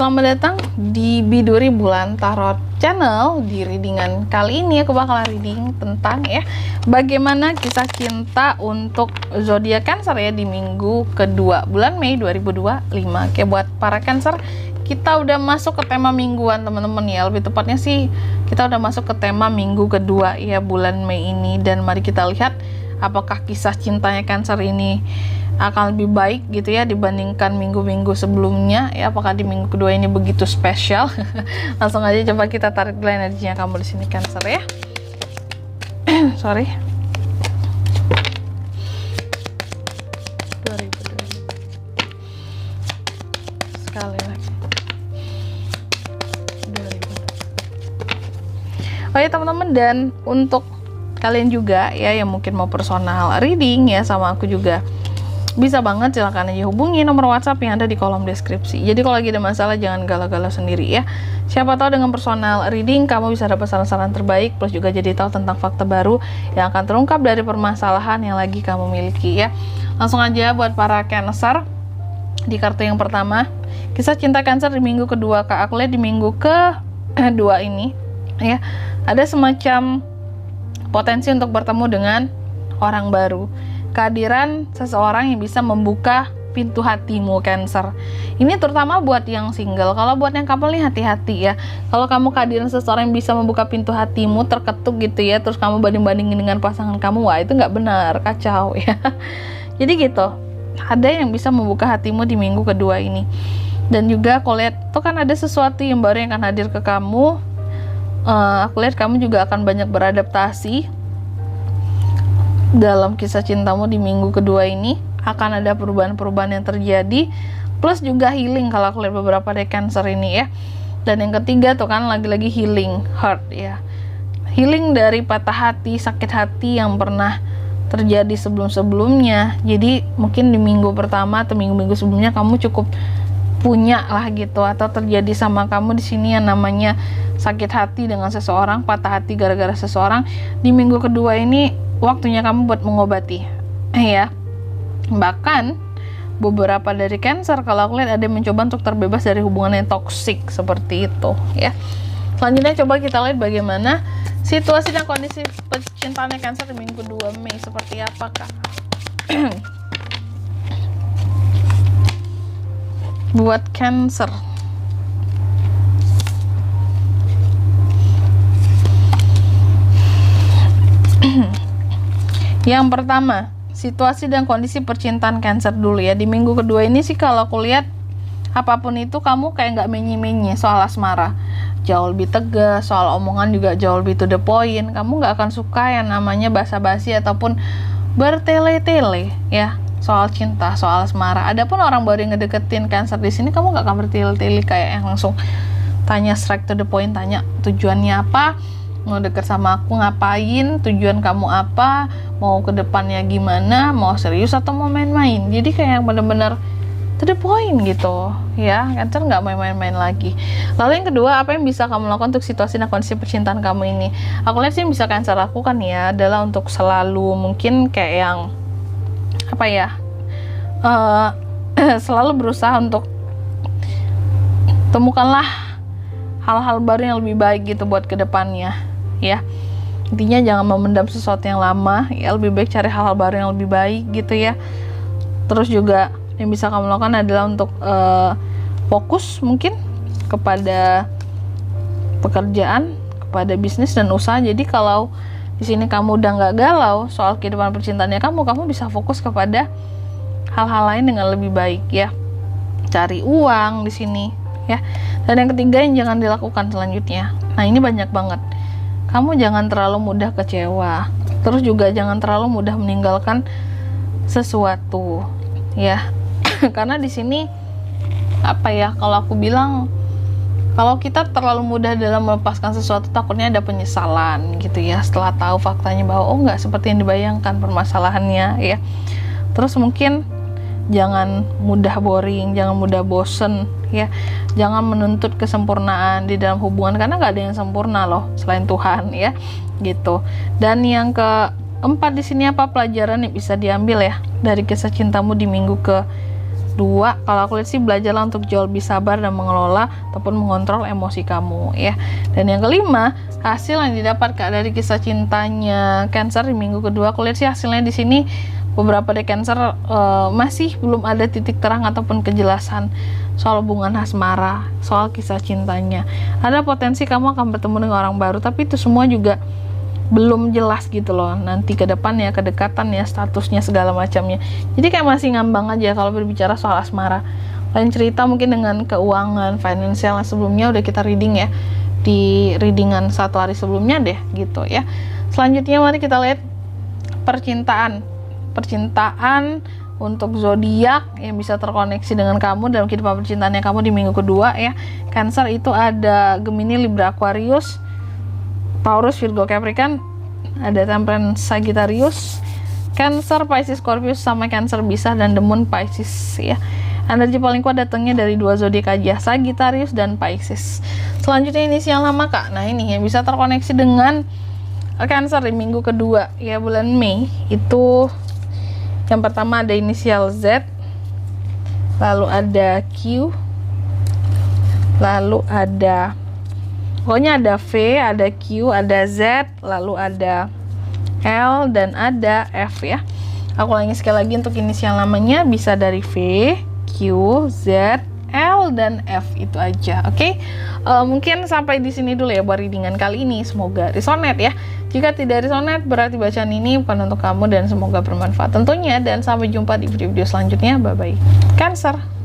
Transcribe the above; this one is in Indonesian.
selamat datang di Biduri Bulan Tarot Channel. Di readingan kali ini aku bakal reading tentang bagaimana kisah cinta untuk zodiak Cancer di minggu kedua bulan Mei 2025. Oke, buat para Cancer, kita udah masuk ke tema mingguan teman-teman ya. Lebih tepatnya sih kita udah masuk ke tema minggu kedua bulan Mei ini, dan mari kita lihat apakah kisah cintanya Cancer ini akan lebih baik gitu ya dibandingkan minggu-minggu sebelumnya apakah di minggu kedua ini begitu spesial. Langsung aja coba kita tarik dulu energinya kamu di sini Cancer ya. Sorry. 2000 sekali lagi. 2000. Oh ya teman-teman, dan untuk kalian juga yang mungkin mau personal reading sama aku juga, bisa banget, silahkan aja hubungi nomor WhatsApp yang ada di kolom deskripsi. Jadi kalau lagi ada masalah jangan galau-galau sendiri ya. Siapa tahu dengan personal reading kamu bisa dapat saran-saran terbaik, plus juga jadi tahu tentang fakta baru yang akan terungkap dari permasalahan yang lagi kamu miliki ya. Langsung aja buat para Cancer, di kartu yang pertama, kisah cinta Cancer di minggu kedua. Kak, aku lihat di minggu kedua ini ada semacam potensi untuk bertemu dengan orang baru. Kehadiran seseorang yang bisa membuka pintu hatimu Cancer. Ini terutama buat yang single. Kalau buat yang couple nih hati-hati ya. Kalau kamu kehadiran seseorang yang bisa membuka pintu hatimu terketuk gitu ya, terus kamu banding-bandingin dengan pasangan kamu, wah itu nggak benar, kacau ya. Jadi gitu, ada yang bisa membuka hatimu di minggu kedua ini. Dan juga aku lihat tuh kan ada sesuatu yang baru yang akan hadir ke kamu. Aku lihat kamu juga akan banyak beradaptasi dalam kisah cintamu di minggu kedua ini. Akan ada perubahan-perubahan yang terjadi, plus juga healing kalau aku lihat beberapa dari Cancer ini ya. Dan yang ketiga tuh kan lagi-lagi healing heart ya, healing dari patah hati, sakit hati yang pernah terjadi sebelum-sebelumnya. Jadi mungkin di minggu pertama atau minggu-minggu sebelumnya kamu cukup punya lah gitu, atau terjadi sama kamu di sini yang namanya sakit hati dengan seseorang, patah hati gara-gara seseorang. Di minggu kedua ini waktunya kamu buat mengobati ya. Bahkan beberapa dari Cancer kalau aku lihat ada yang mencoba untuk terbebas dari hubungan yang toksik seperti itu ya. Selanjutnya coba kita lihat bagaimana situasi dan kondisi percintaannya Cancer di minggu 2 Mei seperti apa Kak. Buat Cancer, yang pertama, situasi dan kondisi percintaan Cancer dulu ya. Di minggu kedua ini sih kalau aku lihat, apapun itu kamu kayak nggak menye-menye soal asmara. Jauh lebih tegas, soal omongan juga jauh lebih to the point. Kamu nggak akan suka yang namanya basa-basi ataupun bertele-tele ya soal cinta, soal asmara. Adapun orang baru yang ngedeketin Cancer di sini, kamu nggak akan bertele-tele kayak yang langsung tanya straight to the point, tanya tujuannya apa, mau deket sama aku ngapain, tujuan kamu apa, mau ke depannya gimana, mau serius atau mau main-main. Jadi kayak yang bener-bener to the point gitu ya. Cancer nggak main-main lagi. Lalu yang kedua, apa yang bisa kamu lakukan untuk situasi dan kondisi percintaan kamu ini? Aku lihat sih yang bisa Cancer lakukan ya adalah untuk selalu mungkin kayak yang apa ya, selalu berusaha untuk temukanlah hal-hal baru yang lebih baik gitu buat kedepannya ya. Intinya jangan memendam sesuatu yang lama ya, lebih baik cari hal-hal baru yang lebih baik gitu ya. Terus juga yang bisa kamu lakukan adalah untuk fokus mungkin kepada pekerjaan, kepada bisnis dan usaha. Jadi kalau di sini kamu udah nggak galau soal kehidupan percintaannya kamu bisa fokus kepada hal-hal lain dengan lebih baik ya. Cari uang di sini ya. Dan yang ketiga yang jangan dilakukan selanjutnya. Nah ini banyak banget. Kamu jangan terlalu mudah kecewa. Terus juga jangan terlalu mudah meninggalkan sesuatu ya. Karena di sini apa ya, kalau aku bilang, kalau kita terlalu mudah dalam melepaskan sesuatu, takutnya ada penyesalan gitu ya setelah tahu faktanya bahwa oh nggak seperti yang dibayangkan permasalahannya ya. Terus mungkin jangan mudah boring, jangan mudah bosen ya. Jangan menuntut kesempurnaan di dalam hubungan, karena nggak ada yang sempurna loh selain Tuhan ya gitu. Dan yang keempat di sini, apa pelajaran yang bisa diambil ya dari kisah cintamu di minggu 2, kalau aku lihat sih belajarlah untuk jauh lebih sabar dan mengelola ataupun mengontrol emosi kamu ya. Dan yang kelima, hasil yang didapat Kak dari kisah cintanya Cancer di minggu kedua, aku lihat sih hasilnya di sini beberapa dari Cancer masih belum ada titik terang ataupun kejelasan soal hubungan asmara, soal kisah cintanya. Ada potensi kamu akan bertemu dengan orang baru, tapi itu semua juga belum jelas gitu loh nanti ke depannya, kedekatan ya, statusnya segala macamnya. Jadi kayak masih ngambang aja kalau berbicara soal asmara. Lain cerita mungkin dengan keuangan, finansial yang sebelumnya udah kita reading ya, di readingan 1 hari sebelumnya deh gitu ya. Selanjutnya mari kita lihat percintaan untuk zodiak yang bisa terkoneksi dengan kamu dalam kehidupan percintaannya kamu di minggu kedua ya. Cancer itu ada Gemini, Libra, Aquarius, Taurus, Virgo, Capricorn, ada Temperance, Sagittarius, Cancer, Pisces, Scorpio sama Cancer bisa, dan The Moon Pisces ya. Energi paling kuat datangnya dari 2 zodiak aja, Sagittarius dan Pisces. Selanjutnya inisial nama Kak. Nah, ini yang bisa terkoneksi dengan Cancer di minggu kedua ya, bulan Mei. Itu yang pertama ada inisial Z, lalu ada Q, lalu ada pokoknya ada V, ada Q, ada Z, lalu ada L, dan ada F ya. Aku ulangi sekali lagi untuk inisial namanya bisa dari V, Q, Z, L, dan F, itu aja. Oke? Mungkin sampai di sini dulu ya buat readingan kali ini. Semoga resonate ya. Jika tidak resonate berarti bacaan ini bukan untuk kamu dan semoga bermanfaat tentunya, dan sampai jumpa di video-video selanjutnya. Bye bye. Cancer.